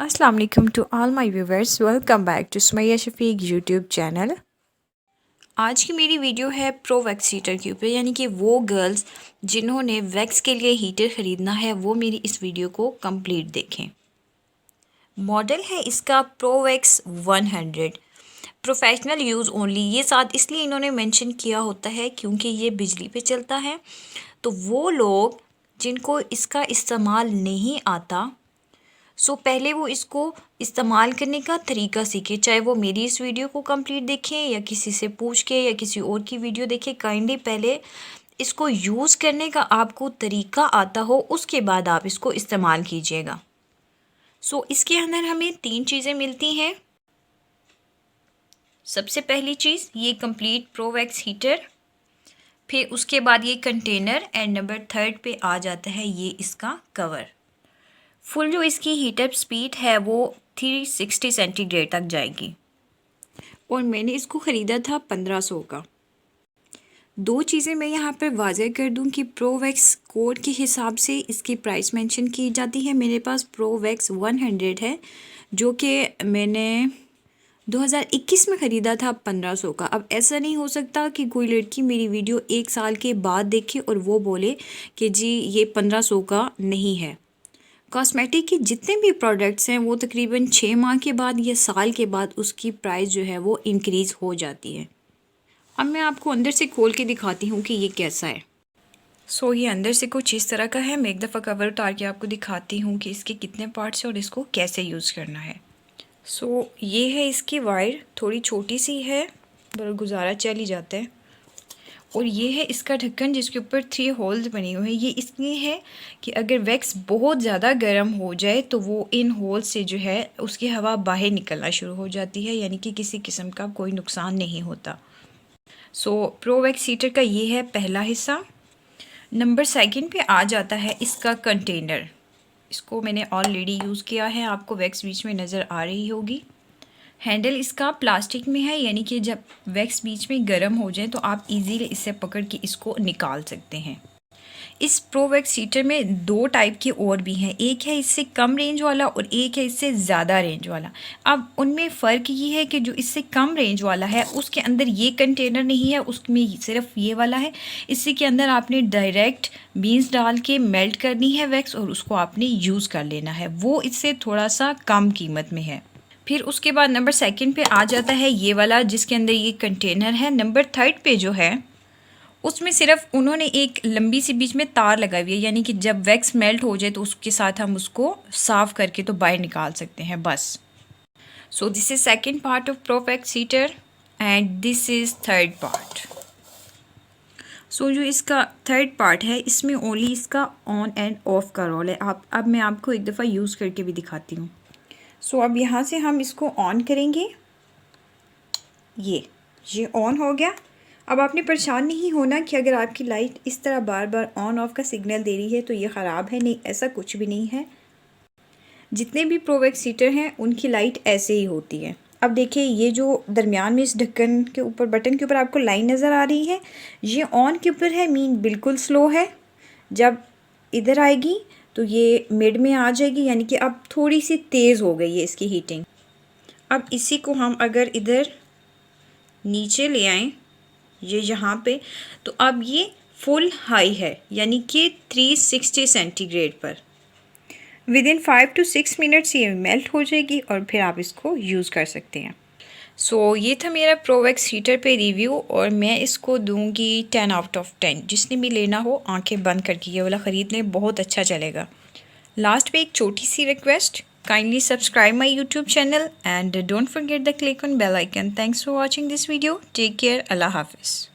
अस्सलाम वालेकुम to all my viewers, welcome back to Sumaiya Shafiq YouTube channel. आज की मेरी वीडियो है प्रो वैक्स हीटर के ऊपर, यानी कि वो गर्ल्स जिन्होंने वैक्स के लिए हीटर ख़रीदना है वो मेरी इस वीडियो को कंप्लीट देखें। मॉडल है इसका pro wax 100, professional use only. ये साथ इसलिए इन्होंने मेंशन किया होता है क्योंकि ये बिजली पे चलता है, तो वो लोग जिनको इसका इस्तेमाल नहीं आता पहले वो इसको इस्तेमाल करने का तरीका सीखें। चाहे वो मेरी इस वीडियो को कंप्लीट देखें या किसी से पूछ के या किसी और की वीडियो देखें, काइंडली पहले इसको यूज़ करने का आपको तरीका आता हो, उसके बाद आप इसको इस्तेमाल कीजिएगा। इसके अंदर हमें 3 चीज़ें मिलती हैं। सबसे पहली चीज़ ये कंप्लीट प्रो वैक्स हीटर, फिर उसके बाद ये कंटेनर, एंड नंबर 3 पे आ जाता है ये इसका कवर। फुल जो इसकी हीटअप स्पीड है वो 360 सेंटीग्रेड तक जाएगी और मैंने इसको ख़रीदा था 1500 का। 2 चीज़ें मैं यहाँ पर वाज़ह कर दूँ कि प्रो वैक्स कोड के हिसाब से इसकी प्राइस मेंशन की जाती है। मेरे पास प्रो वैक्स 100 है जो कि मैंने 2021 में ख़रीदा था 1500 का। अब ऐसा नहीं हो सकता कि कोई लड़की मेरी वीडियो 1 साल के बाद देखे और वो बोले कि जी ये 1500 का नहीं है। कॉस्मेटिक के जितने भी प्रोडक्ट्स हैं वो तकरीबन 6 माह के बाद या साल के बाद उसकी प्राइस जो है वो इंक्रीज़ हो जाती है। अब मैं आपको अंदर से खोल के दिखाती हूँ कि ये कैसा है। ये अंदर से कुछ इस तरह का है। मैं एक दफ़ा कवर उतार के आपको दिखाती हूँ कि इसके कितने पार्ट्स हैं और इसको कैसे यूज़ करना है। ये है इसकी वायर, थोड़ी छोटी सी है पर गुजारा चल ही जाता है। और ये है इसका ढक्कन जिसके ऊपर 3 होल्स बने हुए हैं। ये इसलिए है कि अगर वैक्स बहुत ज़्यादा गर्म हो जाए तो वो इन होल्स से जो है उसकी हवा बाहर निकलना शुरू हो जाती है, यानी कि किसी किस्म का कोई नुकसान नहीं होता। प्रो वैक्स हीटर का ये है पहला हिस्सा। नंबर 2 पे आ जाता है इसका कंटेनर। इसको मैंने ऑलरेडी यूज़ किया है, आपको वैक्स बीच में नज़र आ रही होगी। हैंडल इसका प्लास्टिक में है, यानी कि जब वैक्स बीच में गर्म हो जाए तो आप इजीली इससे पकड़ के इसको निकाल सकते हैं। इस प्रो वैक्स हीटर में 2 टाइप के और भी हैं, एक है इससे कम रेंज वाला और एक है इससे ज़्यादा रेंज वाला। अब उनमें फ़र्क ये है कि जो इससे कम रेंज वाला है उसके अंदर ये कंटेनर नहीं है, उसमें सिर्फ ये वाला है। इसी के अंदर आपने डायरेक्ट बीन्स डाल के मेल्ट करनी है वैक्स और उसको आपने यूज़ कर लेना है, वो इससे थोड़ा सा कम कीमत में है। फिर उसके बाद नंबर 2 पे आ जाता है ये वाला जिसके अंदर ये कंटेनर है। नंबर 3 पे जो है उसमें सिर्फ उन्होंने एक लंबी सी बीच में तार लगाई हुई है, यानी कि जब वैक्स मेल्ट हो जाए तो उसके साथ हम उसको साफ़ करके तो बाहर निकाल सकते हैं बस। This is 2nd part of pro wax heater and this is 3rd part. जो इसका 3rd पार्ट है इसमें ओनली इसका ऑन एंड ऑफ़ का रोल है। अब मैं आपको एक दफ़ा यूज़ करके भी दिखाती हूँ। अब यहाँ से हम इसको ऑन करेंगे। ये ऑन हो गया। अब आपने परेशान नहीं होना कि अगर आपकी लाइट इस तरह बार बार ऑन ऑफ का सिग्नल दे रही है तो ये ख़राब है, नहीं, ऐसा कुछ भी नहीं है। जितने भी प्रो वैक्स हीटर हैं उनकी लाइट ऐसे ही होती है। अब देखिए ये जो दरमियान में इस ढक्कन के ऊपर बटन के ऊपर आपको लाइन नज़र आ रही है, ये ऑन के ऊपर है, मीन बिल्कुल स्लो है। जब इधर आएगी तो ये मिड में आ जाएगी, यानी कि अब थोड़ी सी तेज़ हो गई है इसकी हीटिंग। अब इसी को हम अगर इधर नीचे ले आएँ, ये यहाँ पे, तो अब ये फुल हाई है, यानी कि 360 सेंटीग्रेड पर। विदिन 5 to 6 मिनट्स ये मेल्ट हो जाएगी और फिर आप इसको यूज़ कर सकते हैं। ये था मेरा प्रो वैक्स हीटर पे रिव्यू और मैं इसको दूंगी 10 आउट ऑफ 10। जिसने भी लेना हो आंखें बंद करके ये वाला ख़रीद लें, बहुत अच्छा चलेगा। लास्ट पे एक छोटी सी request, kindly subscribe my YouTube channel and don't forget the click on bell icon. Thanks for watching this video. Take care. अल्लाह हाफिज़।